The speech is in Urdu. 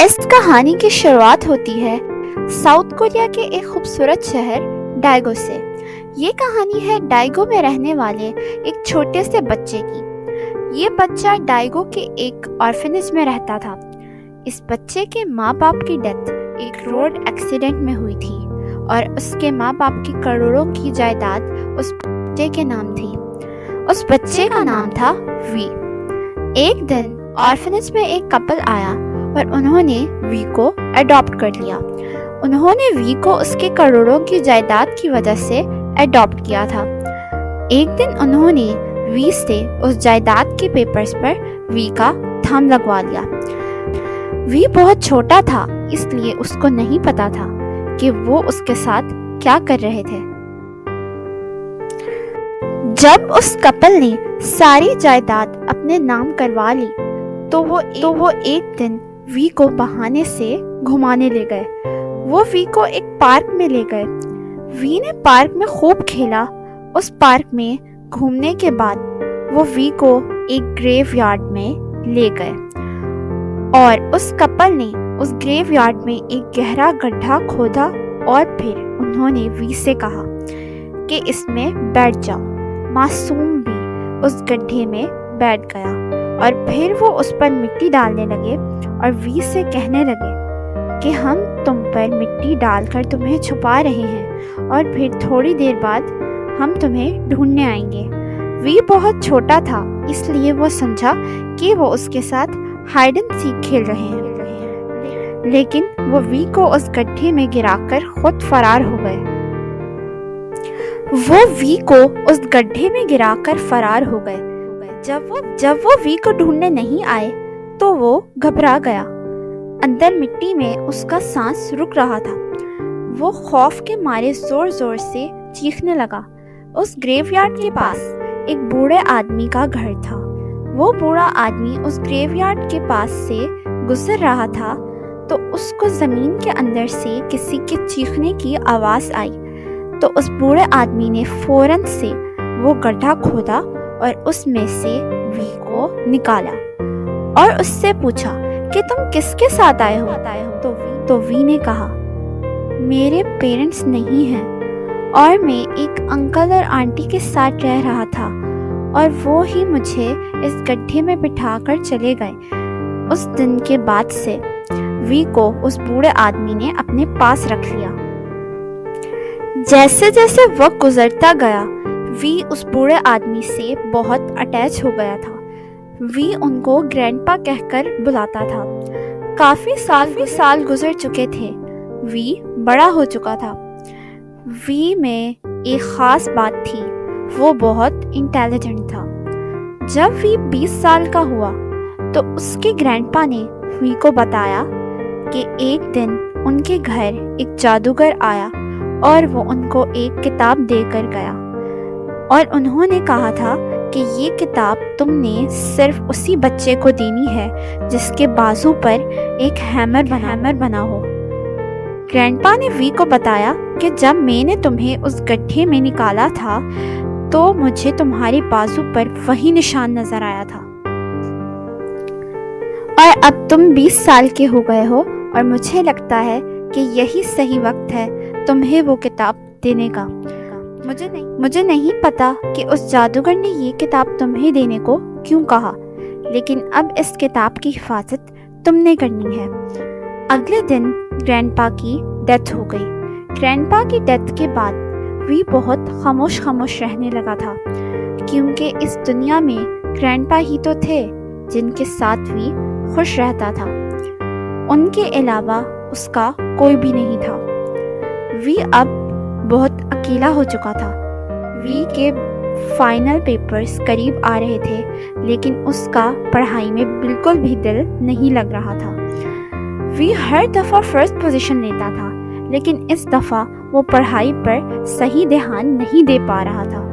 اس کہانی کی شروعات ہوتی ہے ساؤتھ کوریا کے ایک خوبصورت شہر ڈائگو سے۔ یہ کہانی ہے ڈائگو میں رہنے والے ایک چھوٹے سے بچے کی۔ یہ بچہ ڈائگو کے ایک آرفنیج میں رہتا تھا۔ اس بچے کے ماں باپ کی ڈیتھ ایک روڈ ایکسیڈنٹ میں ہوئی تھی اور اس کے ماں باپ کی کروڑوں کی جائیداد اس بچے کے نام تھی۔ اس بچے کا نام تھا وی۔ ایک دن آرفنیج میں ایک کپل آیا اور انہوں نے وی کو اڈاپٹ کر لیا۔ انہوں نے وی کو اس کے کروڑوں کی جائیداد کی وجہ سے اڈاپٹ کیا تھا۔ ایک دن انہوں نے وی سے اس جائیداد کے پیپرز پر وی کا تھم لگوا لیا۔ وی بہت چھوٹا تھا، اس لیے اس کو نہیں پتا تھا کہ وہ اس کے ساتھ کیا کر رہے تھے۔ جب اس کپل نے ساری جائیداد اپنے نام کروا لی تو وہ ایک دن وی کو بہانے سے گھمانے لے گئے۔ وہ وی کو ایک پارک میں لے گئے۔ وی نے پارک میں خوب کھیلا۔ اس پارک میں گھومنے کے بعد وہ وی کو ایک گریو یارڈ میں لے گئے اور اس کپل نے اس گریو یارڈ میں ایک گہرا گڈھا کھودا اور پھر انہوں نے وی سے کہا کہ اس میں بیٹھ جاؤ۔ معصوم بھی اس گڈھے میں بیٹھ گیا اور پھر وہ اس پر مٹی ڈالنے لگے اور وی سے کہنے لگے کہ ہم تم پر مٹی ڈال کر تمہیں چھپا رہے ہیں اور پھر تھوڑی دیر بعد ہم تمہیں ڈھونڈنے آئیں گے۔ وی بہت چھوٹا تھا، اس لیے وہ سمجھا کہ وہ اس کے ساتھ ہائیڈ اینڈ سیک کھیل رہے ہیں، لیکن وہ وی کو اس گڈھے میں گرا کر خود فرار ہو گئے۔ جب وہ وی کو ڈھونڈنے نہیں آئے تو وہ گھبرا گیا۔ اندر مٹی میں اس کا سانس رک رہا تھا۔ وہ خوف کے مارے زور زور سے چیخنے لگا۔ اس گریو یارڈ کے پاس ایک بوڑھے آدمی کا گھر تھا۔ وہ بوڑھا آدمی اس گریو یارڈ کے پاس سے گزر رہا تھا تو اس کو زمین کے اندر سے کسی کے چیخنے کی آواز آئی۔ تو اس بوڑھے آدمی نے فوراً سے وہ گڈھا کھودا اور اس میں سے وی کو نکالا اور اس سے پوچھا کہ تم کس کے ساتھ آئے ہو؟ تو وی نے کہا میرے پیرنٹس نہیں ہیں اور میں ایک انکل اور آنٹی کے ساتھ رہ رہا تھا اور وہ ہی مجھے اس گڈھے میں بٹھا کر چلے گئے۔ اس دن کے بعد سے وی کو اس بوڑھے آدمی نے اپنے پاس رکھ لیا۔ جیسے جیسے وقت گزرتا گیا وی اس بوڑھے آدمی سے بہت اٹیچ ہو گیا تھا۔ وی ان کو گرینڈ پا کہہ کر بلاتا تھا۔ کافی سال گزر چکے تھے۔ وی بڑا ہو چکا تھا۔ وی میں ایک خاص بات تھی، وہ بہت انٹیلیجنٹ تھا۔ جب وی 20 سال کا ہوا تو اس کے گرینڈ پا نے وی کو بتایا کہ ایک دن ان کے گھر ایک جادوگر آیا اور وہ ان کو ایک کتاب دے کر گیا اور انہوں نے کہا تھا کہ یہ کتاب تم نے صرف اسی بچے کو دینی ہے جس کے بازو پر ایک ہیمر بنا ہو۔ گرینڈ پا نے وی کو بتایا کہ جب میں نے تمہیں اس گڈھے میں نکالا تھا تو مجھے تمہارے بازو پر وہی نشان نظر آیا تھا اور اب تم 20 سال کے ہو گئے ہو اور مجھے لگتا ہے کہ یہی صحیح وقت ہے تمہیں وہ کتاب دینے کا۔ مجھے نہیں پتا کہ اس جادوگر نے یہ کتاب تمہیں دینے کو کیوں کہا، لیکن اب اس کتاب کی حفاظت تم نے کرنی ہے۔ اگلے دن گرینڈ پا کی ڈیتھ ہو گئی۔ گرینڈ پا کی ڈیتھ کے بعد وی بہت خاموش رہنے لگا تھا، کیونکہ اس دنیا میں گرینڈ پا ہی تو تھے جن کے ساتھ وی خوش رہتا تھا۔ ان کے علاوہ اس کا کوئی بھی نہیں تھا۔ وی اب بہت اکیلا ہو چکا تھا۔ وی کے فائنل پیپرز قریب آ رہے تھے، لیکن اس کا پڑھائی میں بالکل بھی دل نہیں لگ رہا تھا۔ وی ہر دفعہ فرسٹ پوزیشن لیتا تھا، لیکن اس دفعہ وہ پڑھائی پر صحیح دھیان نہیں دے پا رہا تھا۔